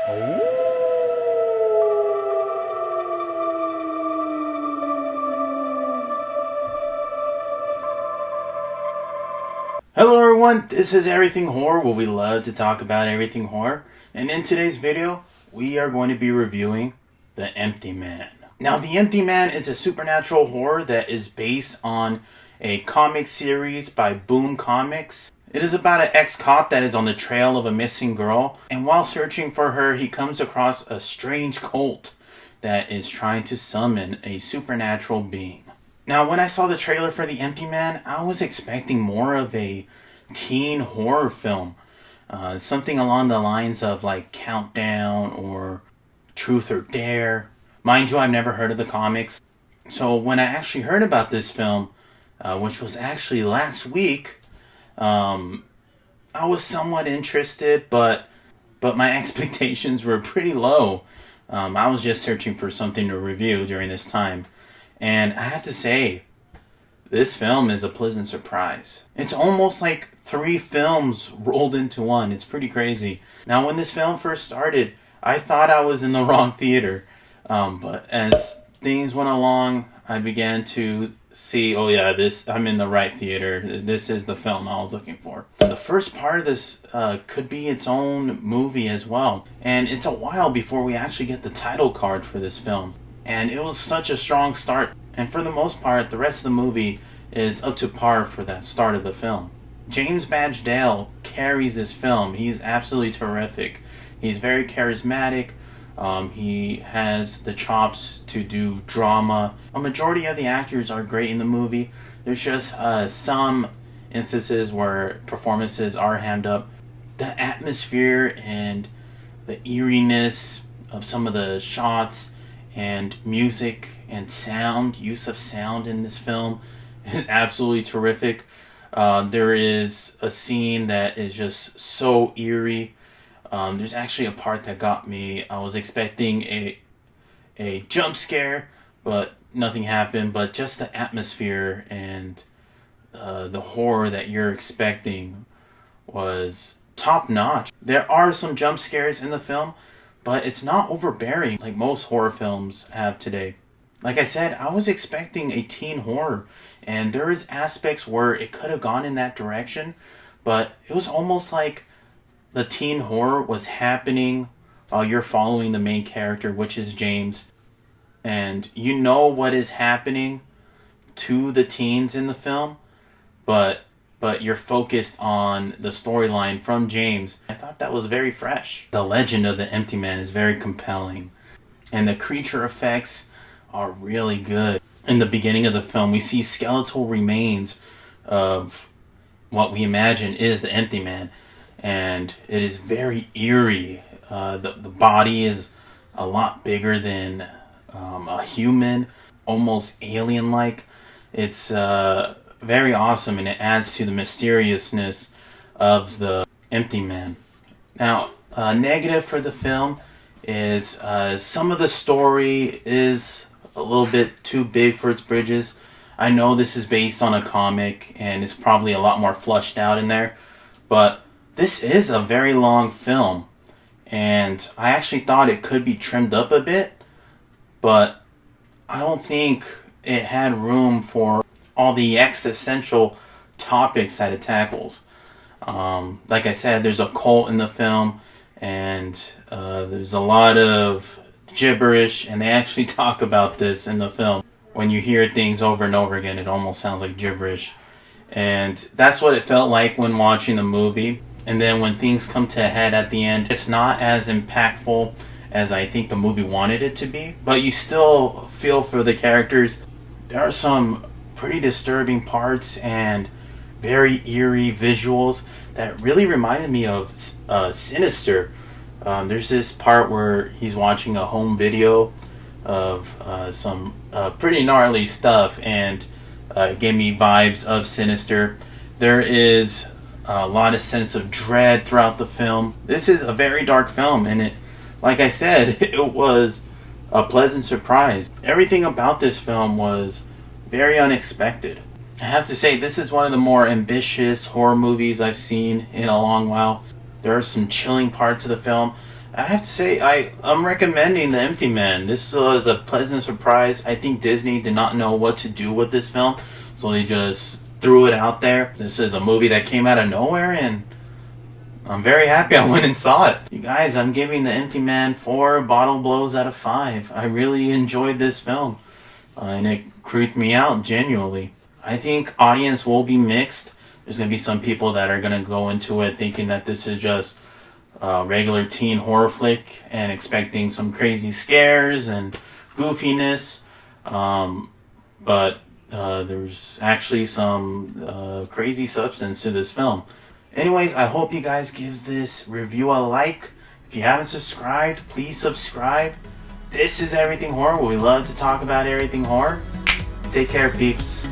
Oh. Hello everyone, this is Everything Horror, where we love to talk about everything horror. And in today's video, we are going to be reviewing The Empty Man. Now, The Empty Man is a supernatural horror that is based on a comic series by Boom Comics. It is about an ex-cop that is on the trail of a missing girl, and while searching for her, he comes across a strange cult that is trying to summon a supernatural being. Now, when I saw the trailer for The Empty Man, I was expecting more of a teen horror film. Something along the lines of like Countdown or Truth or Dare. Mind you, I've never heard of the comics. So when I actually heard about this film, which was actually last week, I was somewhat interested, but my expectations were pretty low. I was just searching for something to review during this time. And I have to say, this film is a pleasant surprise. It's almost like 3 films rolled into one. It's pretty crazy. Now, when this film first started, I thought I was in the wrong theater. But as things went along, I began to see, oh yeah, I'm in the right theater. This is the film I was looking for. The first part of this could be its own movie as well. And it's a while before we actually get the title card for this film. And it was such a strong start. And for the most part, the rest of the movie is up to par for that start of the film. James Badge Dale carries this film. He's absolutely terrific. He's very charismatic. He has the chops to do drama. A majority of the actors are great in the movie. There's just some instances where performances are hammed up. The atmosphere and the eeriness of some of the shots and music and sound, use of sound in this film is absolutely terrific. There is a scene that is just so eerie. There's actually a part that got me. I was expecting a jump scare, but nothing happened. But just the atmosphere and the horror that you're expecting was top notch. There are some jump scares in the film, but it's not overbearing like most horror films have today. Like I said, I was expecting a teen horror, and there is aspects where it could have gone in that direction, but it was almost like the teen horror was happening while you're following the main character, which is James, and you know what is happening to the teens in the film, but you're focused on the storyline from James. I thought that was very fresh. The legend of the Empty Man is very compelling, and the creature effects are really good. In the beginning of the film, we see skeletal remains of what we imagine is the Empty Man, and it is very eerie. The body is a lot bigger than a human, almost alien-like. It's very awesome, and it adds to the mysteriousness of the Empty Man. Now, negative for the film is some of the story is a little bit too big for its bridges. I know this is based on a comic, and it's probably a lot more flushed out in there, but this is a very long film, and I actually thought it could be trimmed up a bit, but I don't think it had room for all the existential topics that it tackles. Like I said, there's a cult in the film, and there's a lot of gibberish, and they actually talk about this in the film. When you hear things over and over again, it almost sounds like gibberish. And that's what it felt like when watching the movie. And then when things come to a head at the end, it's not as impactful as I think the movie wanted it to be. But you still feel for the characters. There are some pretty disturbing parts and very eerie visuals that really reminded me of Sinister. There's this part where he's watching a home video of some pretty gnarly stuff, and it gave me vibes of Sinister. There is a lot of sense of dread throughout the film. This is a very dark film, and like I said, it was a pleasant surprise. Everything about this film was very unexpected. I have to say, this is one of the more ambitious horror movies I've seen in a long while. There are some chilling parts of the film. I have to say, I'm recommending The Empty Man. This was a pleasant surprise. I think Disney did not know what to do with this film, so they just threw it out there. This is a movie that came out of nowhere, and I'm very happy I went and saw it. You guys, I'm giving The Empty Man 4 bottle blows out of 5. I really enjoyed this film, and it creeped me out genuinely. I think audience will be mixed. There's going to be some people that are going to go into it thinking that this is just a regular teen horror flick and expecting some crazy scares and goofiness. But there's actually some crazy substance to this film. Anyways, I hope you guys give this review a like. If you haven't subscribed, please subscribe. This is Everything Horror, where we love to talk about everything horror. Take care, peeps.